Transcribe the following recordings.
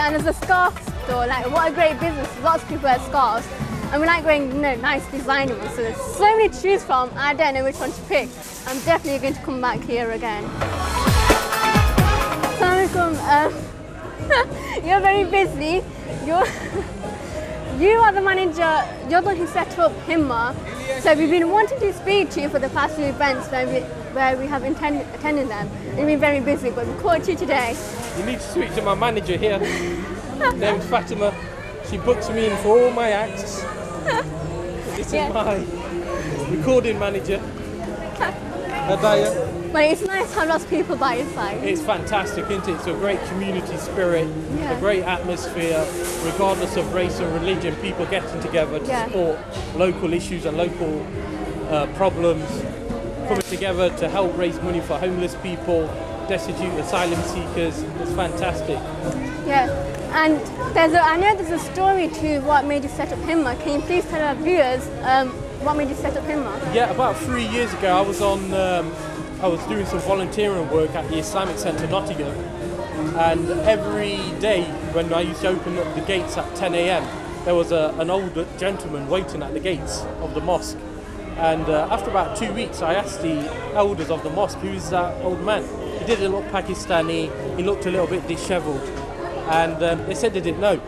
Yeah, and there's a scarf store. Like, what a great business. Lots of people wear scarves. And we like wearing, nice designer ones. So there's so many to choose from. I don't know which one to pick. I'm definitely going to come back here again. Assalamualaikum. You're very busy. You are the manager. You're the one who set up Himma. So we've been wanting to speak to you for the past few events where we have attended them. We've been very busy, but we caught you today. You need to speak to my manager here. Her name's Fatima. She books me in for all my acts. This is my recording manager, Hadaya. But it's nice to have lots of people by your side. It's fantastic, isn't it? It's a great community spirit, a great atmosphere, regardless of race or religion, people getting together to support local issues and local problems, coming together to help raise money for homeless people, destitute asylum seekers. It's fantastic. Yeah, and I know there's a story to what made you set up Himma. Can you please tell our viewers what made you set up Himma? Yeah, about 3 years ago I was doing some volunteering work at the Islamic Centre Nottingham, and every day when I used to open up the gates at 10 AM, there was an old gentleman waiting at the gates of the mosque. And after about 2 weeks, I asked the elders of the mosque, who is that old man? He didn't look Pakistani, he looked a little bit dishevelled, and they said they didn't know.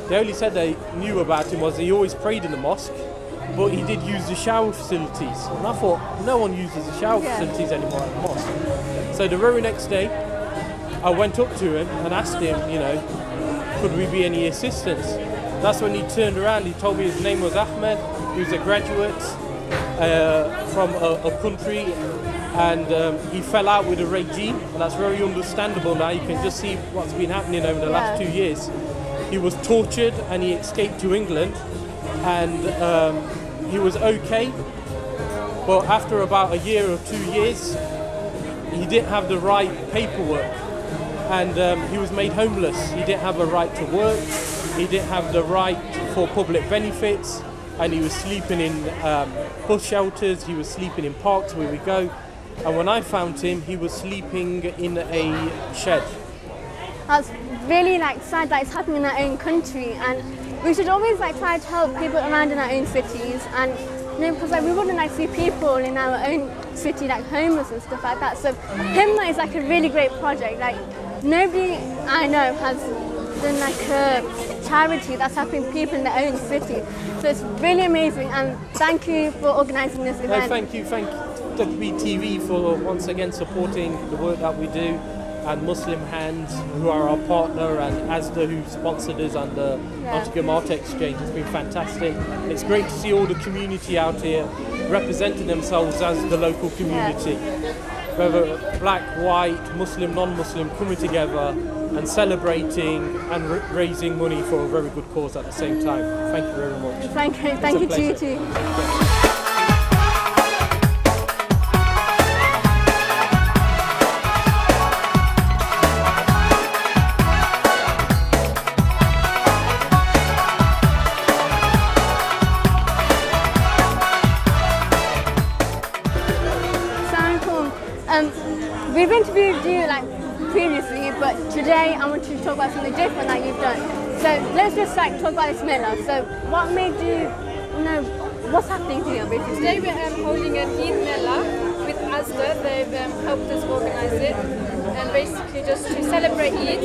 They only said they knew about him was he always prayed in the mosque, but he did use the shower facilities. And I thought, no one uses the shower facilities anymore at the mosque. So the very next day, I went up to him and asked him, could we be any assistance? That's when he turned around, he told me his name was Ahmed, he was a graduate from a country, and he fell out with a regime, and that's very understandable now. You can just see what's been happening over the last 2 years. He was tortured and he escaped to England, and he was okay, but after about a year or 2 years, he didn't have the right paperwork, and he was made homeless. He didn't have a right to work, he didn't have the right for public benefits, and he was sleeping in bus shelters, he was sleeping in parks where we go, and when I found him, he was sleeping in a shed. That's really sad that it's happening in our own country, and we should always try to help people around in our own cities, and because we wouldn't see people in our own city homeless and stuff like that. So Himma is a really great project. Nobody I know has done a charity that's helping people in their own city. So it's really amazing, and thank you for organising this event. No, thank you WBTV for once again supporting the work that we do, and Muslim Hands, who are our partner, and ASDA, who sponsored us, and the Nottingham Art Exchange. It's been fantastic. It's great to see all the community out here representing themselves as the local community. Whether black, white, Muslim, non-Muslim, coming together and celebrating and raising money for a very good cause at the same time. Thank you very much. Thank you to you too. We've interviewed you previously, but today I want to talk about something different that you've done. So let's just talk about this Mela. So what made you what's happening here basically? Today we're holding an Eid Mela with ASDA. They've helped us organise it, and basically just to celebrate Eid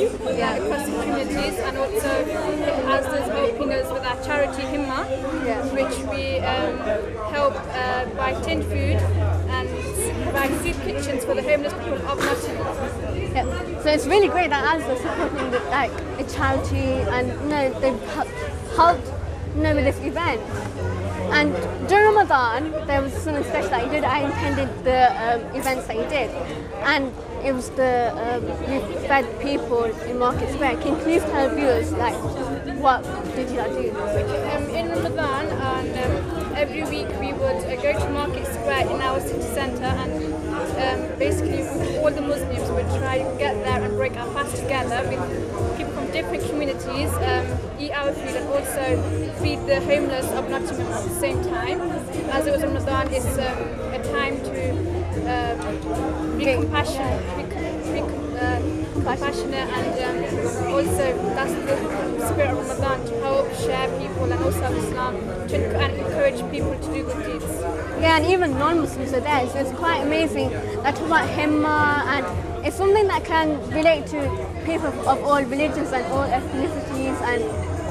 across the communities, and also ASDA's helping us with our charity Himma, which we help buy tinned food and provide soup kitchens for the homeless people of Nottingham. So it's really great that ASDA's supporting a charity, and they've helped with this event. And during Ramadan, there was something special that you did. I attended the events that you did, and it was you fed people in Market Square. Can you please tell viewers what did you do? In Ramadan, and every week we would go to Market Square in our city centre, and basically all the Muslims would try to get there and break our fast together with people from different communities, eat our food, and also feed the homeless of Nottingham at the same time. As it was Ramadan, it's a time to be compassionate compassionate, and also that's the spirit of Ramadan, to help share people and also Islam, to encourage people to do good deeds. Yeah, and even non-Muslims are there, so it's quite amazing. They talk about himma, and it's something that can relate to people of all religions and all ethnicities. And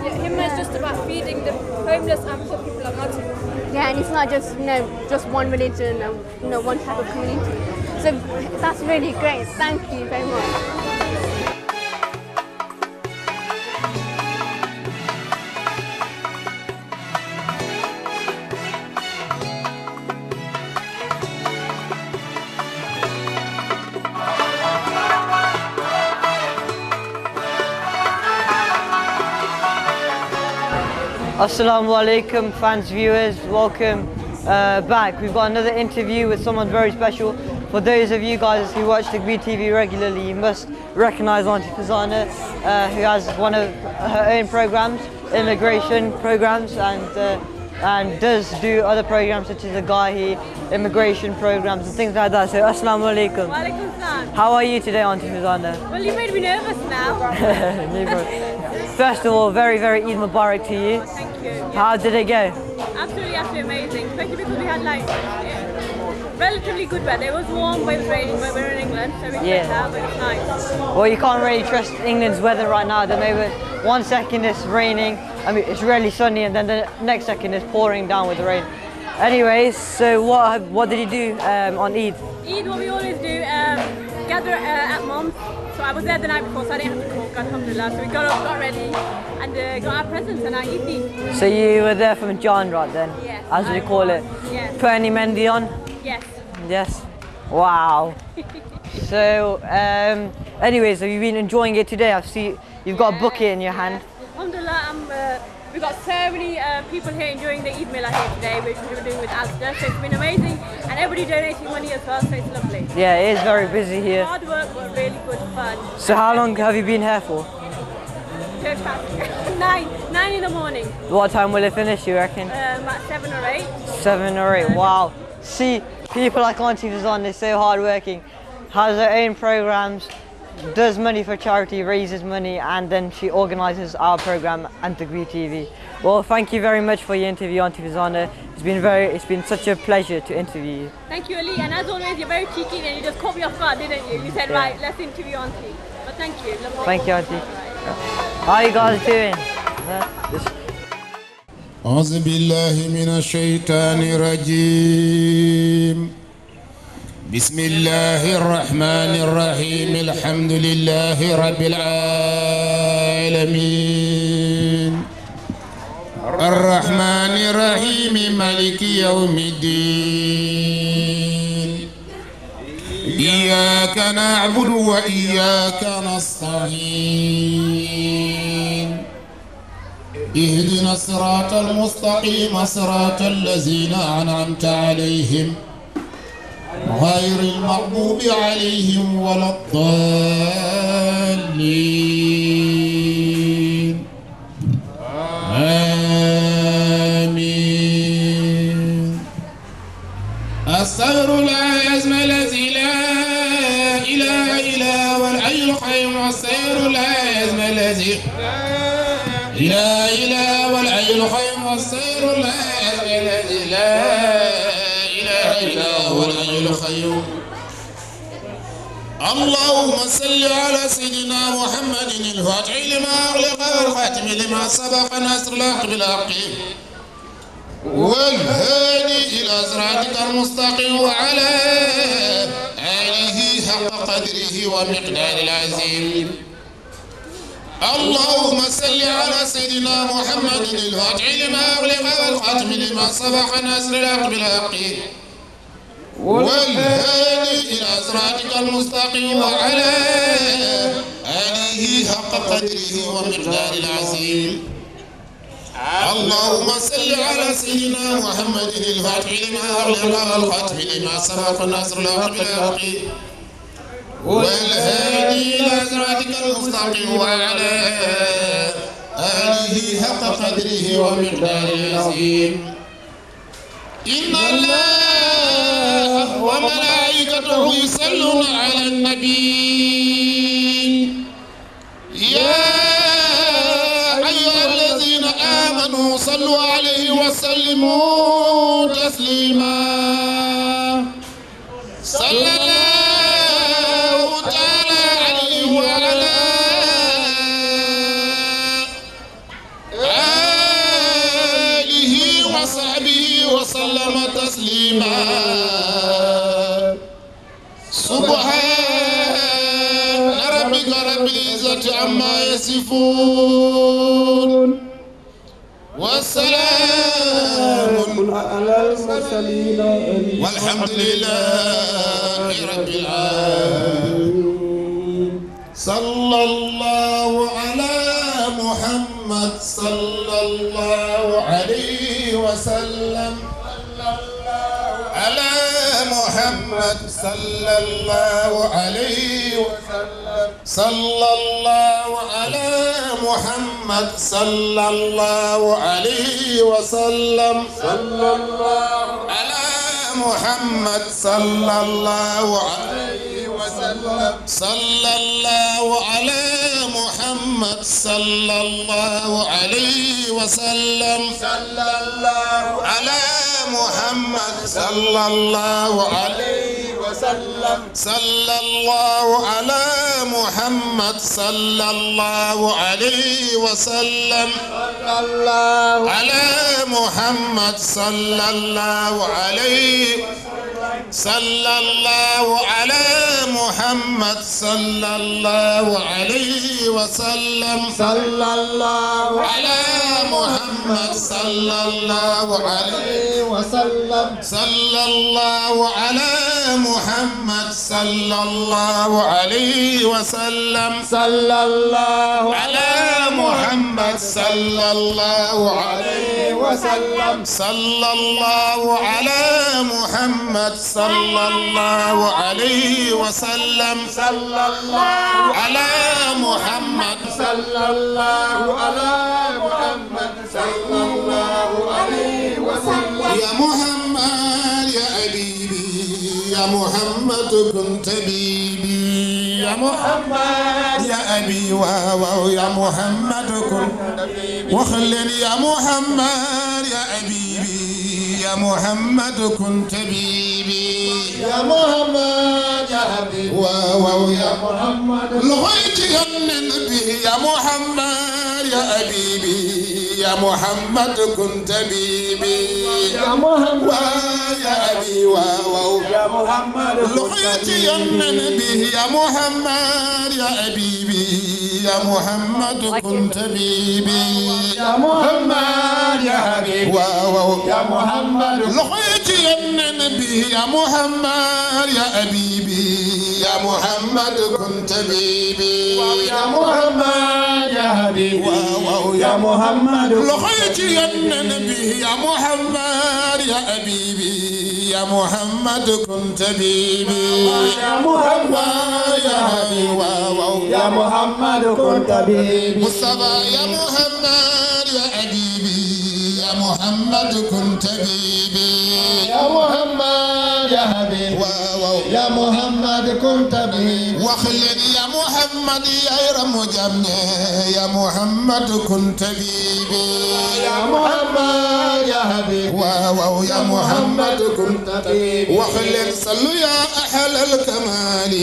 Himma is just about feeding the homeless and poor people of Nottingham. yeah, and it's not just just one religion and one type of community. So that's really great. Thank you very much. Assalamu alaikum, fans, viewers, welcome back. We've got another interview with someone very special. For those of you guys who watch the TV regularly, you must recognise Auntie Fazana, who has one of her own programs, immigration programs, and does do other programs such as the Gahi immigration programs and things like that. So Assalamu alaikum. Wa alaikum salam. How are you today, Auntie Fazana? Well, you made me nervous now. First of all, very, very Eid Mubarak to you. Thank you. Yeah. How did it go? Absolutely amazing. Especially because we had relatively good weather. It was warm, but it was raining, but we're in England, so we Yeah. out, but it's nice. Well, you can't really trust England's weather right now. At the moment, 1 second it's raining, it's really sunny, and then the next second it's pouring down with the rain. Anyways, so what did you do on Eid? Eid, what we always do, gather at Mum's. So I was there the night before, so I didn't have to cook, alhamdulillah. So we got up, got ready, and got our presents and our Eid. So you were there from John right then, Yes, as we call it. Yes. Put any Mendy on? Yes. Yes. Wow. So, anyways, have you been enjoying it today? I see you've got a bucket in your hand. Alhamdulillah, we've got so many people here enjoying the Eid Millah here today, which we were doing with Asda, so it's been amazing, and everybody donating money as well, so it's lovely. Yeah, it is very busy here. Hard work, but really good fun. So how long have you been here for? Church fast. 9 in the morning, What time will it finish, you reckon? about 7 or 8. 7 or 8, wow. See, people like Auntie Fazan, they're so hardworking, has her own programs, does money for charity, raises money, and then she organises our program, Antagri TV. Well, thank you very much for your interview, Auntie Fazana. It's been such a pleasure to interview you. Thank you, Ali, and as always, you're very cheeky, and you just caught me off guard, didn't you? You said, right, let's interview Auntie. But thank you. Lovely. Thank you, Auntie. How are you guys doing? أعوذ بالله من الشيطان الرجيم بسم الله الرحمن الرحيم الحمد لله رب العالمين الرحمن الرحيم مالك يوم الدين إياك نعبد وإياك نستعين اهدنا الصراط المستقيم صراط الذين أنعمت عليهم غير المغضوب عليهم ولا الضالين آمين أستغفر الله اسم الذي لا إله إلا هو الحي القيوم أستغفر الله اسم الذي لا إله والحي القيوم أستغفر الله الذي لا إله إلا هو الحي القيوم اللهم صل على سيدنا محمد الفاتح لما أغلق والخاتم لما سبق نصر الحق بالحق والهادي إلى صراطك المستقيم وعلى آله حق قدره ومقدار العظيم اللهم صل على سيدنا محمد الفاتح لما أغلق والخاتم لما سبق نصر الحق بالحق والهادي إلى صراطك المستقيم وعلى آله حق قدره ومقدار العظيم اللهم صل على سيدنا محمد الفاتح لما أغلق والخاتم لما سبق نصر الحق بالحق والهادي إلى صراطك المستقيم وعلى آله حق قدره ومقداره العظيم إن الله وملائكته يصلون على النبي آمنوا صلوا عليه وسلموا تسليما صلى الله تعالى عليه وعلى آله وصحبه وسلم تسليما سبحان ربك رب العزة عما يصفون والسلام على المرسلين والحمد لله رب العالمين صلى الله على محمد صلى الله عليه وسلم على محمد صلى الله عليه وسلم صلى الله على محمد صلى الله عليه وسلم صلى الله على محمد صلى الله عليه وسلم صلى الله على محمد صلى الله عليه وسلم صلى الله على محمد صلى الله عليه وسلم صلى الله على محمد صلى الله عليه وسلم صلى الله على محمد صلى الله عليه صلى الله على محمد صلى الله عليه وسلم صلى الله على محمد صلى الله عليه وسلم صلى الله على محمد صلى الله عليه وسلم صلى الله على محمد صلى الله عليه وسلم صلى الله على محمد صلى الله عليه وسلم صلى الله على محمد صلى الله على محمد صلى الله عليه وسلم يا محمد يا حبيبي يا محمد كنت بيبي يا محمد يا أبي واو يا محمد كنت وخلني يا محمد يا حبيبي يا محمد كنت بيبي يا محمد يا حبيبي واو يا محمد لغيت يا النبي يا محمد يا حبيبي يا محمد كنت بيبي يا محمد يا أبي واو يا محمد لغيت يا النبي يا محمد يا حبيبي يا محمد كنت بيبي يا محمد يا حبيبي واو يا محمد لغيت يا النبي يا محمد يا حبيبي يا محمد كنت بيبي يا محمد يا حبيبي واو يا محمد لغيت يا النبي يا محمد يا حبيبي يا محمد كنت بيبي يا محمد يا حبيبي واو يا محمد كنت بيبي مصطفى يا محمد يا حبيبي يا محمد كنت بيبي يا محمد يا حبيبي واو يا محمد كنت بيبي وخلني يا محمد يا رم جمني يا محمد كنت بيبي يا محمد يا حبيبي واو يا محمد كنت بيبي وخلني صلوا يا أهل الكمال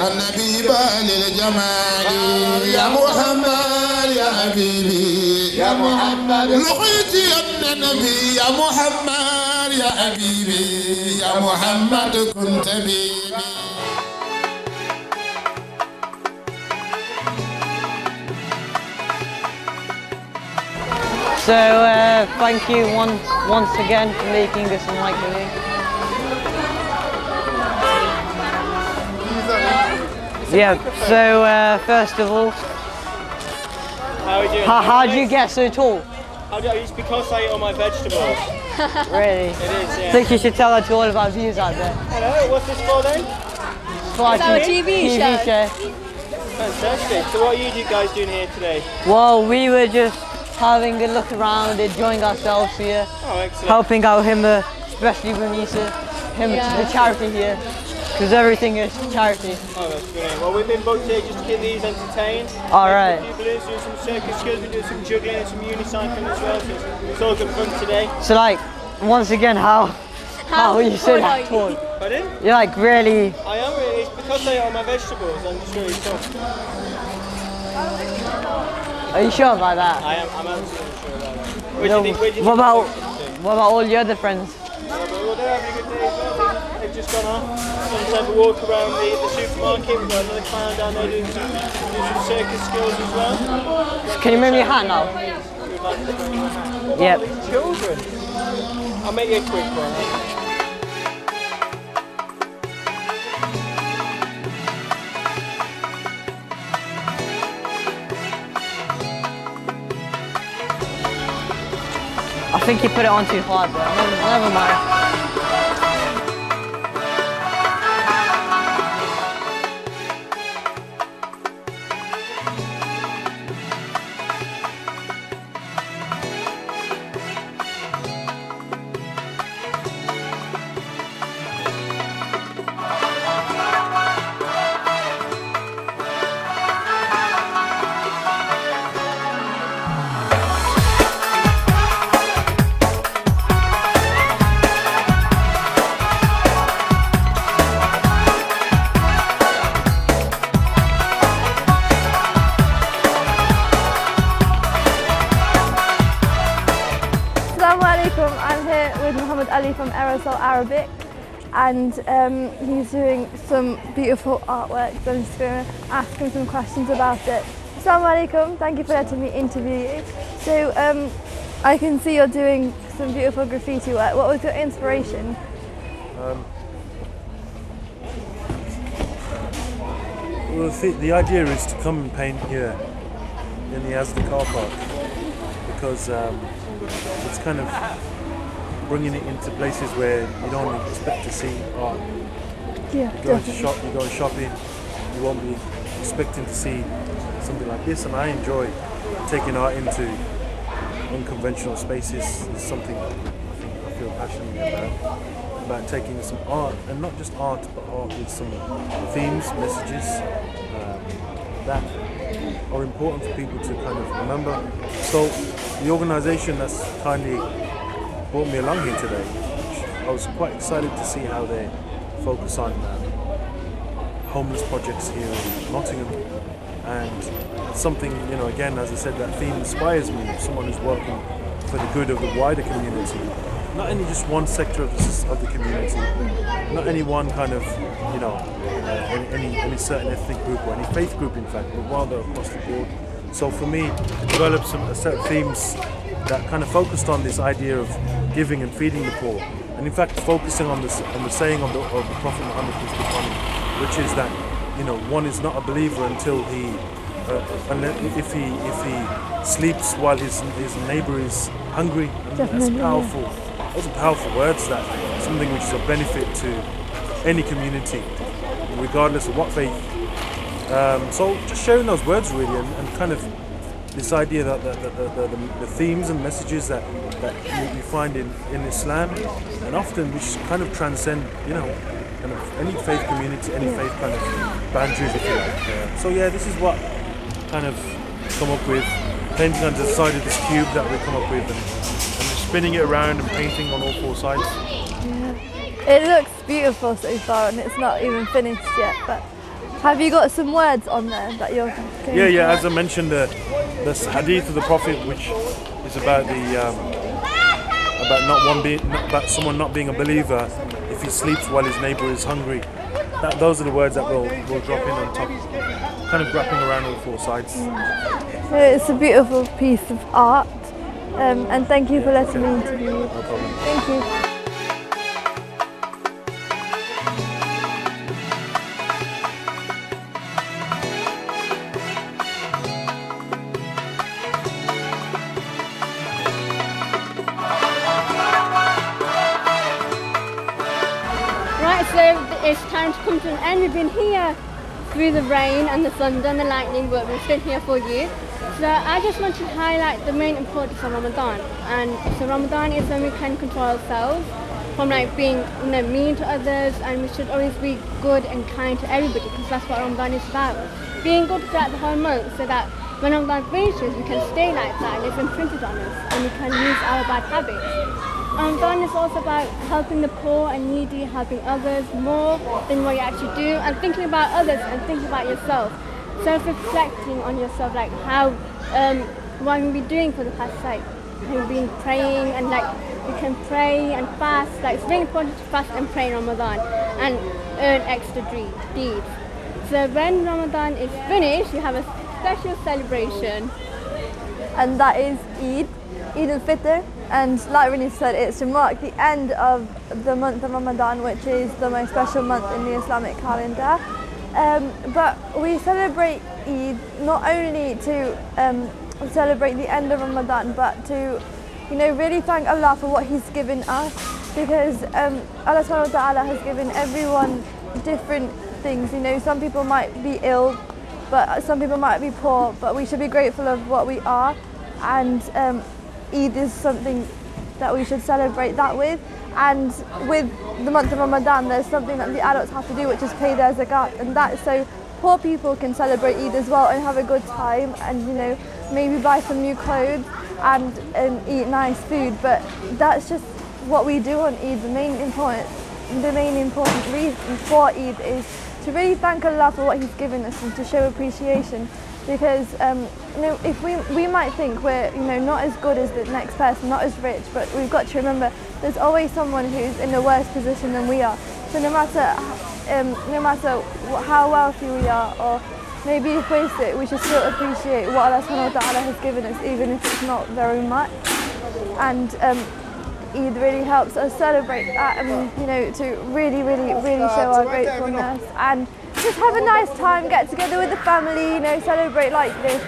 عن نبي بال الجمال يا محمد يا حبيبي يا محمد لقيت يا النبي يا محمد يا حبيبي يا محمد كنت بيبي So thank you once again for making this a night for me. Yeah, so first of all, how are you doing? how do you get so tall? It's because I eat all my vegetables. Really? It is, yeah. I think you should tell that to all of our viewers out there. Hello, what's this for then? It's our TV show. Fantastic. So what are you guys doing here today? Well, we were just having a look around, enjoying ourselves here. Oh, excellent. Helping out him, especially when he's the charity here. because everything is charity. Oh, that's brilliant. Well, we've been booked here just to keep these entertained. All right. A few balloons, doing some circus skills, we're doing some juggling and some unicycling as well, so it's all good fun today. So like, once again, how you say that tall? Pardon? You're like really... I am really, it's because I eat all my vegetables, I'm just really tough. Are you sure about that? I'm absolutely sure about that. What about all your other friends? Well, they're having a good day as well. They've just gone off. Sometimes have a walk around the supermarket. We've got another clown down there doing some circus skills as well. Can you move your hat now? Yep. Children. I'll make you a quick one. I think you put it on too hard there. Never mind. I'm here with Muhammad Ali from Atfal Arabic, and he's doing some beautiful artwork, so I'm just going to ask him some questions about it. Assalamu alaikum, thank you for letting me interview you. So I can see you're doing some beautiful graffiti work. What was your inspiration? Well, the idea is to come and paint here in the Asda car park, because it's kind of bringing it into places where you don't expect to see art. Yeah, you go shopping, you won't be expecting to see something like this, and I enjoy taking art into unconventional spaces. It's something I feel passionate about taking some art, and not just art, but art with some themes, messages that are important for people to kind of remember. So the organisation that's kindly brought me along here today, I was quite excited to see how they focus on homeless projects here in Nottingham, and something, you know, again, as I said, that theme inspires me. Someone who's working for the good of the wider community, not only just one sector of the community, not any one kind of, you know, any certain ethnic group or any faith group, in fact, but rather across the board. So for me, to develop a set of themes that kind of focused on this idea of giving and feeding the poor, and in fact focusing on the saying of the Prophet Muhammad, which is that, you know, one is not a believer until if he sleeps while his neighbour is hungry. And that's powerful. Those are powerful words. That something which is a benefit to any community, regardless of what faith. So just sharing those words really, and kind of this idea that the themes and messages that you find in Islam, and often which kind of transcend, you know, kind of any faith community, any faith kind of boundaries, if you like. So yeah, this is what kind of come up with, painting on the side of this cube that we come up with, and spinning it around and painting on all four sides. Yeah. It looks beautiful so far, and it's not even finished yet, but have you got some words on there that you're going to Yeah, as I mentioned, the hadith of the Prophet, which is about about someone not being a believer if he sleeps while his neighbour is hungry. Those are the words that we'll drop in on top, kind of wrapping around all four sides. So it's a beautiful piece of art, and thank you for letting me interview you. No problem. Thank you. So it's time to come to an end. We've been here through the rain and the thunder and the lightning, but we've been here for you. So I just want to highlight the main importance of Ramadan. And so Ramadan is when we can control ourselves from like being mean to others, and we should always be good and kind to everybody, because that's what Ramadan is about. Being good throughout the whole month so that when Ramadan finishes we can stay like that and it's imprinted on us and we can lose our bad habits. Ramadan is also about helping the poor and needy, helping others more than what you actually do, and thinking about others and thinking about yourself. Self-reflecting on yourself, like how what you've been doing for the past, like you've been praying, and like you can pray and fast. Like it's very important to fast and pray in Ramadan and earn extra deeds. So when Ramadan is finished, you have a special celebration, and that is Eid al-Fitr. And like Renee said, it's to mark the end of the month of Ramadan, which is the most special month in the Islamic calendar. But we celebrate Eid not only to celebrate the end of Ramadan, but to really thank Allah for what He's given us, because Allah subhanahu wa ta'ala has given everyone different things. Some people might be ill, but some people might be poor, but we should be grateful of what we are, and Eid is something that we should celebrate that with. And with the month of Ramadan, there's something that the adults have to do, which is pay their zakat, and that's so poor people can celebrate Eid as well and have a good time, and maybe buy some new clothes and eat nice food. But that's just what we do on Eid. The main important reason for Eid is to really thank Allah for what He's given us and to show appreciation. Because if we might think we're not as good as the next person, not as rich, but we've got to remember there's always someone who's in a worse position than we are. So no matter how wealthy we are, or maybe if we're sick, we should still appreciate what Allah subhanahu wa ta'ala has given us, even if it's not very much. And Eid really helps us celebrate that, and to really show our gratefulness and just have a nice time, get together with the family, celebrate like this.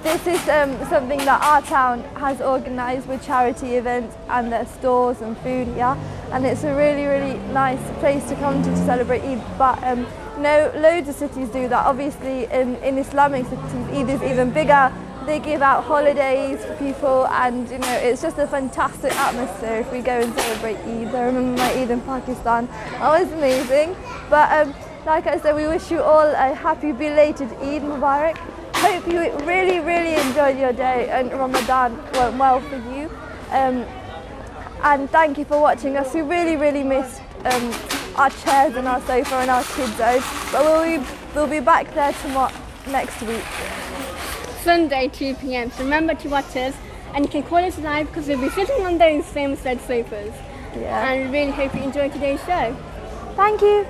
This is something that our town has organised with charity events and their stores and food here, and it's a really nice place to come to celebrate Eid. But loads of cities do that. Obviously in Islamic cities Eid is even bigger. They give out holidays for people, and it's just a fantastic atmosphere if we go and celebrate Eid. I remember my Eid in Pakistan, that was amazing. But like I said, we wish you all a happy belated Eid Mubarak. Hope you really enjoyed your day and Ramadan went well for you. And thank you for watching us. We really missed our chairs and our sofa and our kids zone, but we'll be back there next week. Sunday 2 p.m. So remember to watch us, and you can call us live because we'll be sitting on those same red sofas. Yeah. And really hope you enjoyed today's show. Thank you.